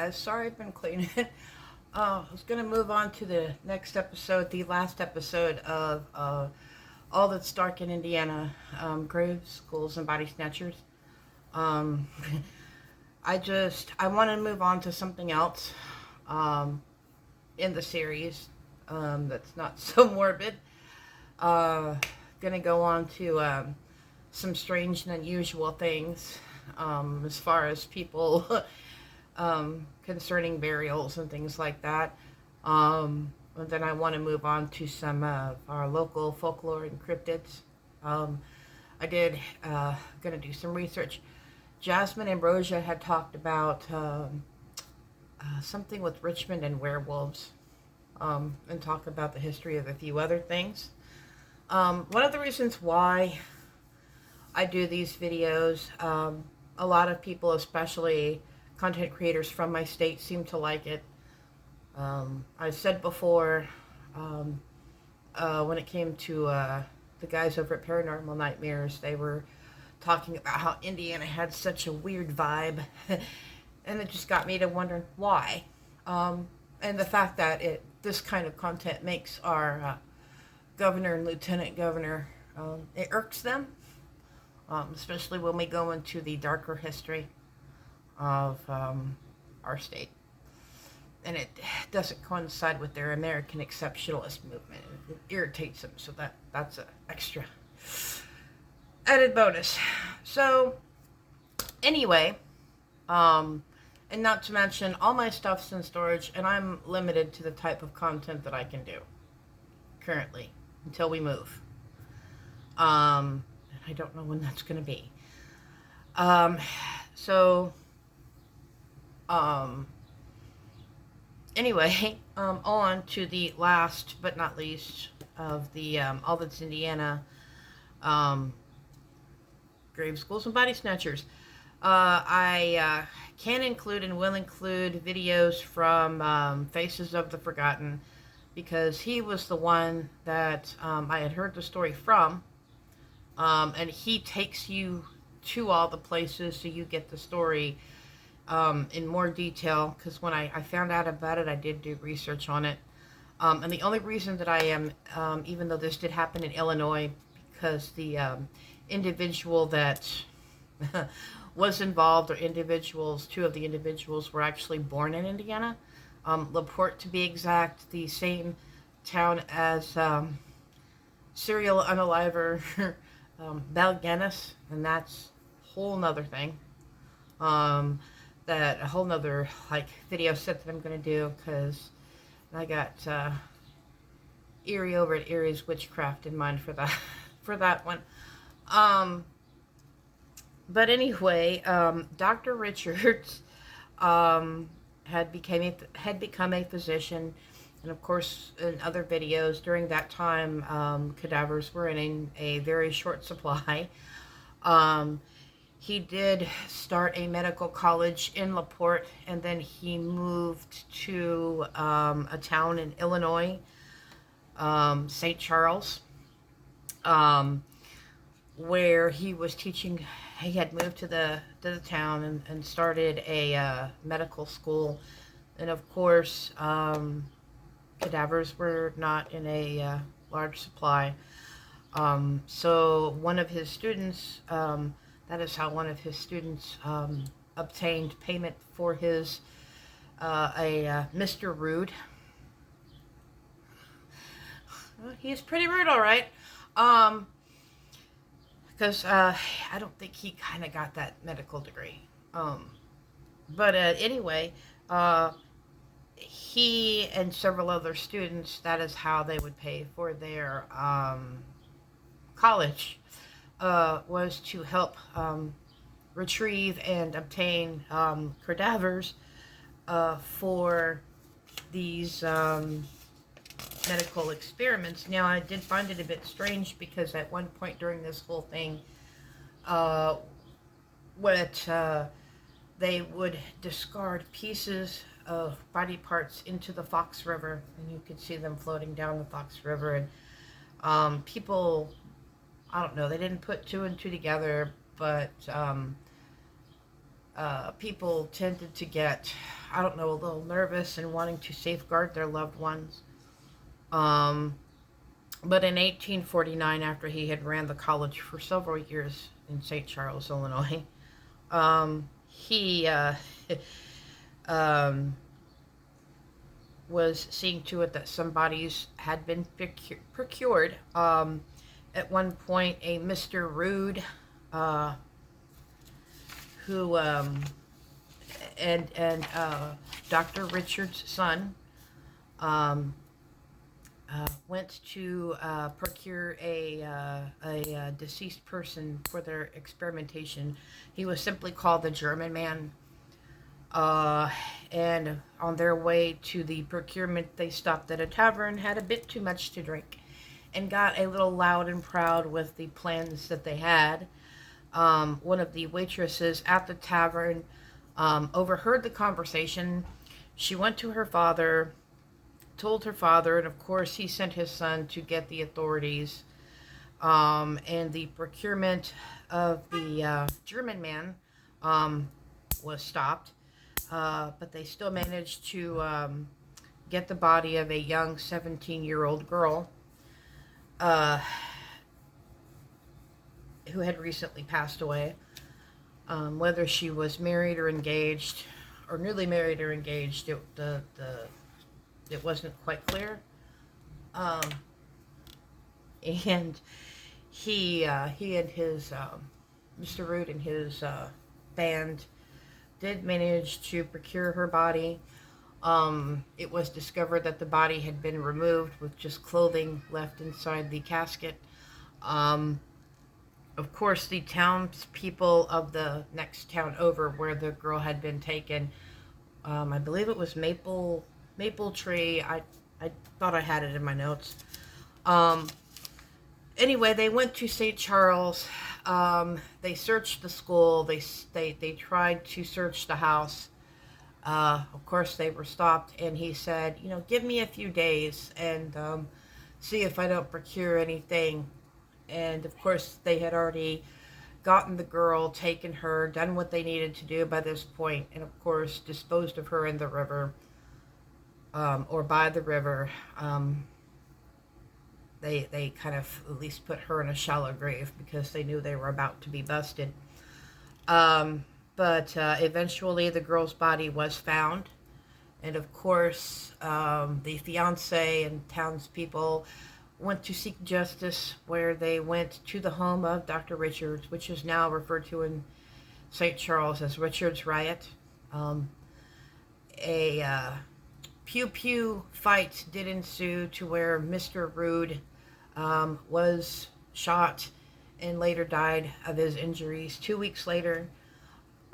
guys. Sorry I've been cleaning. I was going to move on to the next episode, the last episode of All That's Dark in Indiana, Graves, Ghouls, and Body Snatchers. Um, I want to move on to something else in the series that's not so morbid. Uh, going to go on to some strange and unusual things as far as people concerning burials and things like that. And then I want to move on to some of our local folklore and cryptids. I did going to do some research. Jasmine Ambrosia had talked about something with Richmond and werewolves, and talk about the history of a few other things. One of the reasons why I do these videos, a lot of people, especially content creators from my state, seem to like it. I said before, when it came to the guys over at Paranormal Nightmares, they were talking about how Indiana had such a weird vibe, and it just got me to wondering why. And the fact that this kind of content makes our governor and lieutenant governor, it irks them, especially when we go into the darker history of our state. And it doesn't coincide with their American exceptionalist movement. It irritates them, so that's an extra added bonus. So, anyway, and not to mention, all my stuff's in storage, and I'm limited to the type of content that I can do currently until we move. I don't know when that's going to be. Anyway, on to the last but not least of the All That's Indiana Graves, Ghouls, and Body Snatchers. I can include and will include videos from Faces of the Forgotten, because he was the one that I had heard the story from, and he takes you to all the places so you get the story in more detail, because when I found out about it, I did do research on it. And the only reason that I am, even though this did happen in Illinois, because the individual that was involved, or individuals, two of the individuals were actually born in Indiana. LaPorte, to be exact, the same town as serial unaliver Balganis, and that's a whole nother thing. That a whole nother video set that I'm going to do, because I got Erie over at Erie's Witchcraft in mind for that one. But anyway, Dr. Richards had become a physician, and of course in other videos during that time, cadavers were in a very short supply. He did start a medical college in LaPorte, and then he moved to a town in Illinois, St. Charles, where he was teaching. He had moved to the town and started a medical school. And of course, cadavers were not in a large supply. So one of his students, that is how one of his students obtained payment for his Mr. Rude. He's pretty rude, all right. Because I don't think he kind of got that medical degree. But anyway, he and several other students, that is how they would pay for their college, was to help retrieve and obtain cadavers for these medical experiments. Now, I did find it a bit strange, because at one point during this whole thing, they would discard pieces of body parts into the Fox River, and you could see them floating down the Fox River, and people, I don't know, they didn't put two and two together, but people tended to get I don't know, a little nervous and wanting to safeguard their loved ones. Um, but in 1849, after he had ran the college for several years in St. Charles, Illinois, he um, was seeing to it that some bodies had been procured. At one point, a Mr. Rude, uh, who and Dr. Richard's son, um, went to procure a deceased person for their experimentation. He was simply called the German Man. And on their way to the procurement, they stopped at a tavern, had a bit too much to drink, and got a little loud and proud with the plans that they had. One of the waitresses at the tavern overheard the conversation. She went to her father, told her father, and of course he sent his son to get the authorities. And the procurement of the German man was stopped, but they still managed to get the body of a young 17-year-old girl who had recently passed away. Whether she was married or engaged, or newly married or engaged, it wasn't quite clear. And he and his Mr. Root and his band did manage to procure her body. It was discovered that the body had been removed with just clothing left inside the casket. Of course, the townspeople of the next town over where the girl had been taken, I believe it was Maple Tree. I thought I had it in my notes. Anyway, they went to St. Charles. They searched the school. They tried to search the house. Of course, they were stopped, and he said, give me a few days and see if I don't procure anything. And of course, they had already gotten the girl, taken her, done what they needed to do by this point, and of course, disposed of her in the river, or by the river. They kind of at least put her in a shallow grave because they knew they were about to be busted. But eventually the girl's body was found. And of course, the fiance and townspeople went to seek justice, where they went to the home of Dr. Richards, which is now referred to in St. Charles as Richards Riot. A pew-pew fight did ensue, to where Mr. Rude was shot and later died of his injuries. 2 weeks later,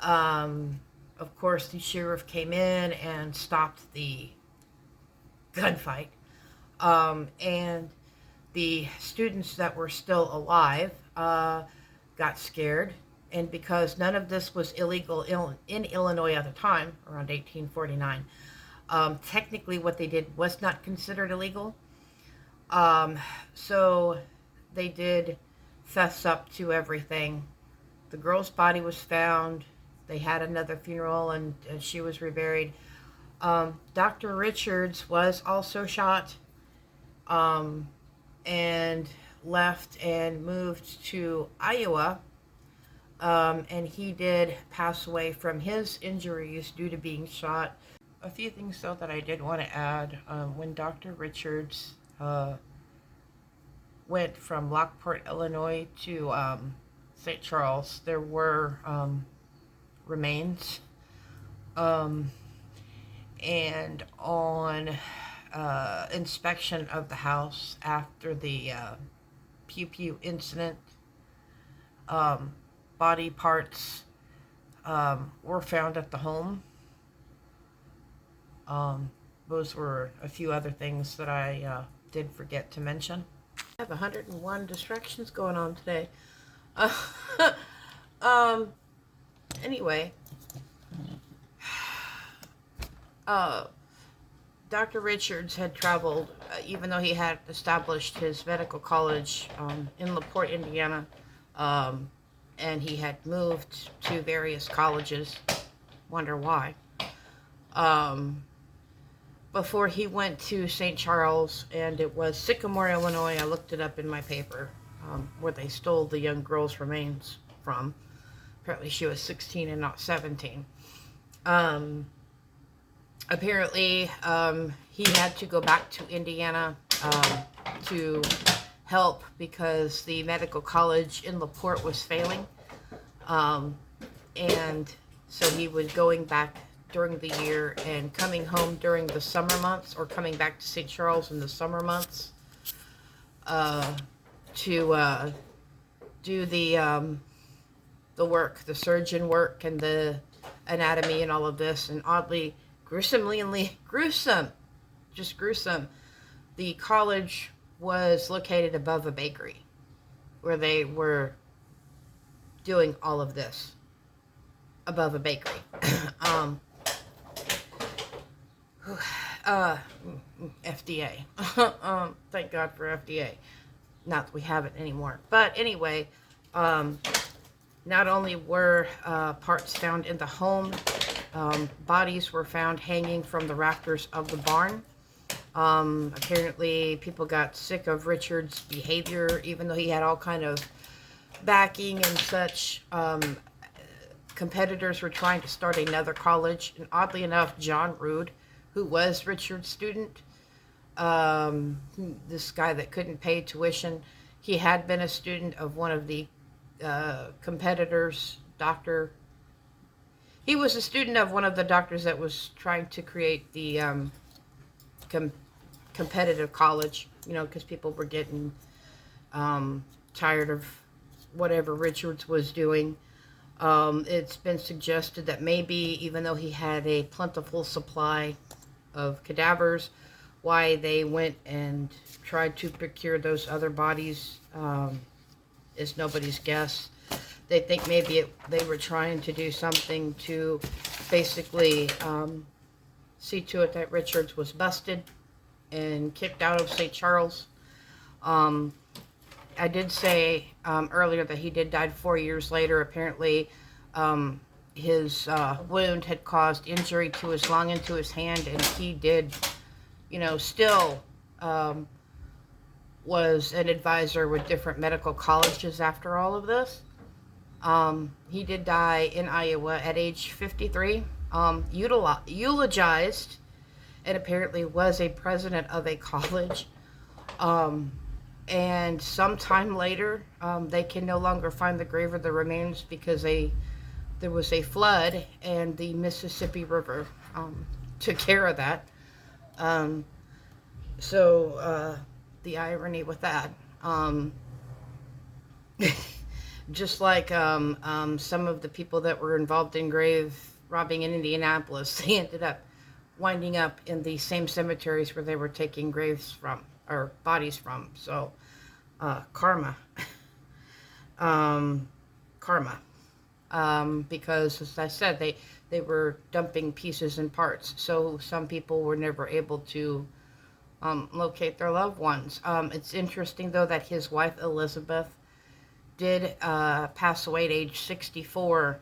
of course, the sheriff came in and stopped the gunfight. And the students that were still alive got scared. And because none of this was illegal in Illinois at the time, around 1849, technically what they did was not considered illegal. So they did fess up to everything. The girl's body was found. They had another funeral, and she was reburied. Dr. Richards was also shot, and left and moved to Iowa. And he did pass away from his injuries due to being shot. A few things, though, that I did want to add. When Dr. Richards went from Lockport, Illinois to St. Charles, there were remains. And on inspection of the house after the Pew Pew incident, body parts were found at the home. Those were a few other things that I did forget to mention. I have 101 distractions going on today. Anyway, Dr. Richards had traveled, even though he had established his medical college in LaPorte, Indiana, and he had moved to various colleges. Wonder why. um, before he went to St. Charles, and it was Sycamore, Illinois. I looked it up in my paper, where they stole the young girl's remains from. Apparently she was 16 and not 17. Apparently, he had to go back to Indiana to help because the medical college in LaPorte was failing. And so he was going back during the year and coming home during the summer months, or coming back to St. Charles in the summer months to do the work, the surgeon work and the anatomy and all of this. And oddly, gruesome, just gruesome, the college was located above a bakery where they were doing all of this, above a bakery. FDA. Thank God for FDA. Not that we have it anymore. But anyway, not only were parts found in the home, bodies were found hanging from the rafters of the barn. Apparently people got sick of Richard's behavior, even though he had all kind of backing and such. Competitors were trying to start another college, and oddly enough, John Rood, who was Richard's student, this guy that couldn't pay tuition, he had been a student of one of the competitors, doctor. He was a student of one of the doctors that was trying to create the competitive college, you know, because people were getting tired of whatever Richards was doing. It's been suggested that maybe, even though he had a plentiful supply of cadavers, why they went and tried to procure those other bodies is nobody's guess. They think maybe they were trying to do something to basically see to it that Richards was busted and kicked out of St. Charles. I did say earlier that he did die 4 years later. Apparently, his wound had caused injury to his lung and to his hand, and he did, you know, still was an advisor with different medical colleges after all of this. He did die in Iowa at age 53, eulogized, and apparently was a president of a college. And sometime later, they can no longer find the grave or the remains because there was a flood, and the Mississippi River took care of that. So the irony with that. Just like some of the people that were involved in grave robbing in Indianapolis, they ended up winding up in the same cemeteries where they were taking graves from, or bodies from. So karma. Karma. Because, as I said, they were dumping pieces and parts. So some people were never able to locate their loved ones. It's interesting, though, that his wife, Elizabeth, did pass away at age 64,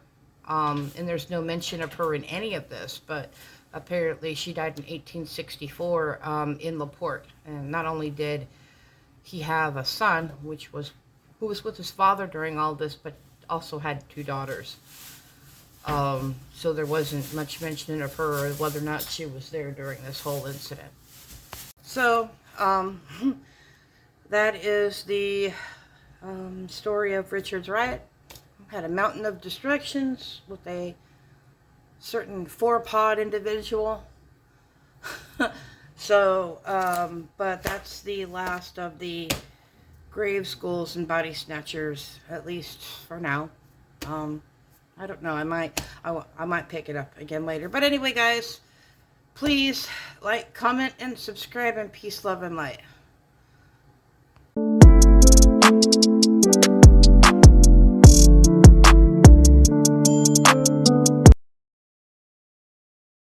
and there's no mention of her in any of this, but apparently she died in 1864 in LaPorte. And not only did he have a son, who was with his father during all this, but also had 2 daughters. So there wasn't much mention of her, or whether or not she was there during this whole incident. So that is the story of Richard's riot. Had a mountain of distractions with a certain 4-pod individual. So, but that's the last of the grave schools and body snatchers, at least for now. I don't know. I might pick it up again later. But anyway, guys, please like, comment, and subscribe, and peace, love, and light.